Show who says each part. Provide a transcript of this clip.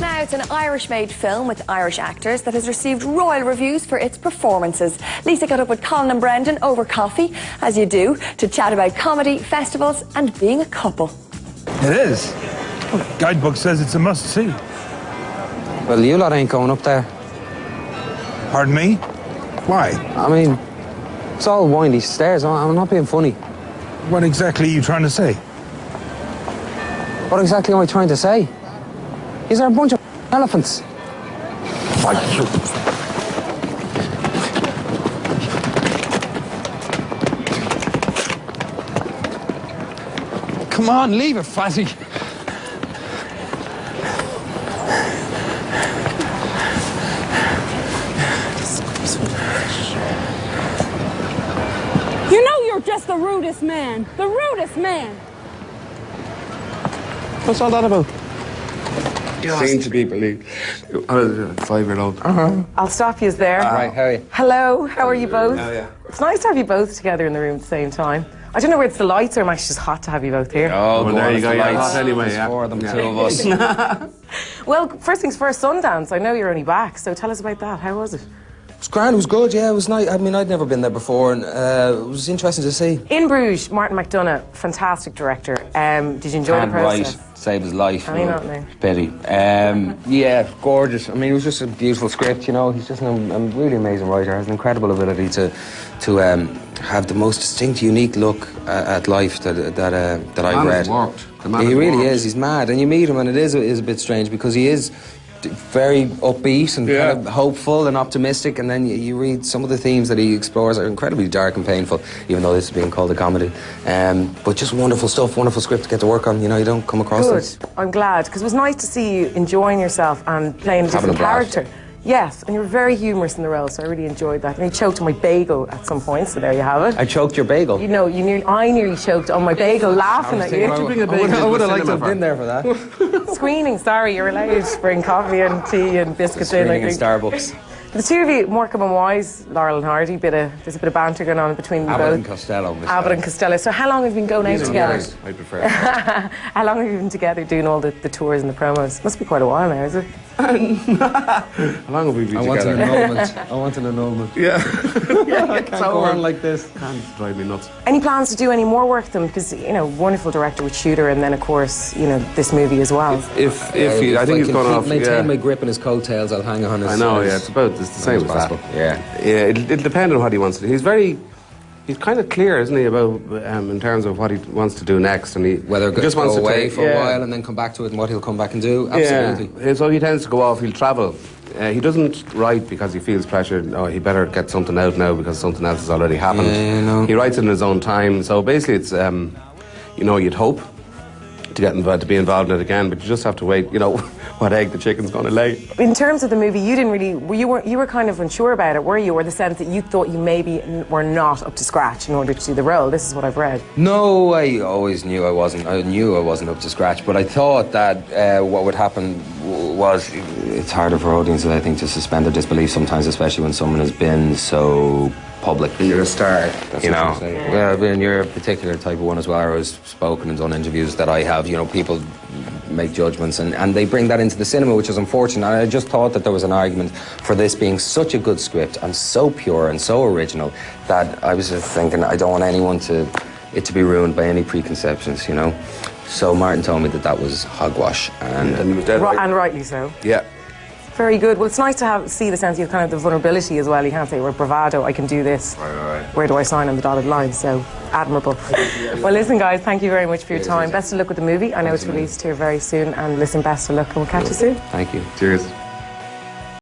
Speaker 1: Now, it's an Irish-made film with Irish actors that has received royal reviews for its performances. Lisa got up with Colin and Brendan over coffee, as you do, to chat about comedy, festivals and being a couple.
Speaker 2: It is. Guidebook says it's a must-see.
Speaker 3: Well, you lot ain't going up there.
Speaker 2: Pardon me? Why?
Speaker 3: I mean, it's all windy stairs. I'm not being funny.
Speaker 2: What exactly are you trying to say?
Speaker 3: What exactly am I trying to say? These are a bunch of elephants.
Speaker 2: Come on, leave it, Fatty.
Speaker 4: You know you're just the rudest man. The rudest man.
Speaker 5: What's all that about? Seem to be believed. 5-year-old.
Speaker 6: I'll stop you there.
Speaker 3: Right, how are you?
Speaker 6: Hello, how are you both?
Speaker 5: Oh, yeah.
Speaker 6: It's nice to have you both together in the room at the same time. I don't know whether it's the lights or I'm actually just hot to have you both here.
Speaker 5: Oh, well, there you go. You're hot anyway,
Speaker 3: There's
Speaker 5: yeah.
Speaker 3: four of them, two of us.
Speaker 6: Well, first things first, Sundance. I know you're only back, so tell us about that. How was it?
Speaker 3: It was grand, it was good, yeah, it was nice. I mean, I'd never been there before, and it was interesting to see.
Speaker 6: In Bruges, Martin McDonagh, fantastic director. Did you enjoy the process?
Speaker 3: Right, saved his life.
Speaker 6: Can he not now?
Speaker 3: Pity. Yeah, gorgeous. I mean, it was just a beautiful script, you know. He's just a really amazing writer. Has an incredible ability to have the most distinct, unique look at life that I've read. He really is. He's mad, and you meet him, and it is a bit strange because he is very upbeat and kind of hopeful and optimistic, and then you read some of the themes that he explores are incredibly dark and painful, even though this is being called a comedy. But just wonderful stuff, wonderful script to get to work on. You know, you don't come across this.
Speaker 6: Good. I'm glad, because it was nice to see you enjoying yourself and playing a different character. Yes, and you were very humorous in the role, so I really enjoyed that. And you choked on my bagel at some point, so there you have it.
Speaker 3: I choked your bagel?
Speaker 6: You know, I nearly choked on my bagel laughing at you.
Speaker 3: I would have liked to have been there for that.
Speaker 6: Screening, sorry, you're allowed to bring coffee and tea and biscuits in, I think.
Speaker 3: In Starbucks.
Speaker 6: The two of you, Morecambe and Wise, Laurel and Hardy, there's a bit of banter going on between you
Speaker 3: Abbott
Speaker 6: both.
Speaker 3: and Costello.
Speaker 6: Abbott and Costello. So how long have you been going out together?
Speaker 5: Years, I prefer.
Speaker 6: How long have you been together doing all the tours and the promos? Must be quite a while now, is it?
Speaker 5: How long have we been together?
Speaker 3: I want an annulment.
Speaker 5: Yeah.
Speaker 3: I can't go on like this.
Speaker 5: Can't drive me nuts.
Speaker 6: Any plans to do any more work with them? Because, you know, wonderful director with Shooter, and then, of course, you know, this movie as well.
Speaker 5: If I think he's gone off.
Speaker 3: Maintain my grip in his coattails, I'll hang on his.
Speaker 5: I know, yeah, it's the same as that.
Speaker 3: Yeah.
Speaker 5: Yeah, it'll depend on what he wants to do. He's kind of clear, isn't he, about in terms of what he wants to do next, and
Speaker 3: whether
Speaker 5: he just wants
Speaker 3: to go
Speaker 5: to
Speaker 3: away for a while and then come back to it, and what he'll come back and do. Absolutely.
Speaker 5: Yeah. So he tends to go off. He'll travel. He doesn't write because he feels pressured. Oh, he better get something out now because something else has already happened.
Speaker 3: Yeah, no.
Speaker 5: He writes it in his own time. So basically, it's you know, you'd hope to be involved in it again, but you just have to wait. You know, what egg the chicken's going to lay. In
Speaker 6: terms of the movie, you didn't really, you were kind of unsure about it, were you? Or the sense that you thought you maybe were not up to scratch in order to do the role. This is what I've read.
Speaker 3: No, I always knew I wasn't. I knew I wasn't up to scratch, but I thought that what would happen was it's harder for audiences, I think, to suspend their disbelief sometimes, especially when someone has been so public.
Speaker 5: And you're a star. That's
Speaker 3: you know,
Speaker 5: yeah.
Speaker 3: Well, and you're a particular type of one as well. I was spoken and done interviews that I have. You know, people make judgments and they bring that into the cinema, which is unfortunate. I just thought that there was an argument for this being such a good script and so pure and so original that I was just thinking I don't want anyone to be ruined by any preconceptions, you know. So Martin told me that was hogwash, and
Speaker 5: he was dead right.
Speaker 6: And rightly so.
Speaker 5: Yeah.
Speaker 6: Very good. Well, it's nice to see the sense of kind of the vulnerability as well. You can't say, we're bravado, I can do this.
Speaker 5: Right.
Speaker 6: Where do I sign on the dotted line? So, admirable. Well, listen, guys, thank you very much for your time. Best of luck with the movie. I know it's released here very soon. And listen, best of luck, and we'll catch you soon.
Speaker 3: Thank you.
Speaker 5: Cheers.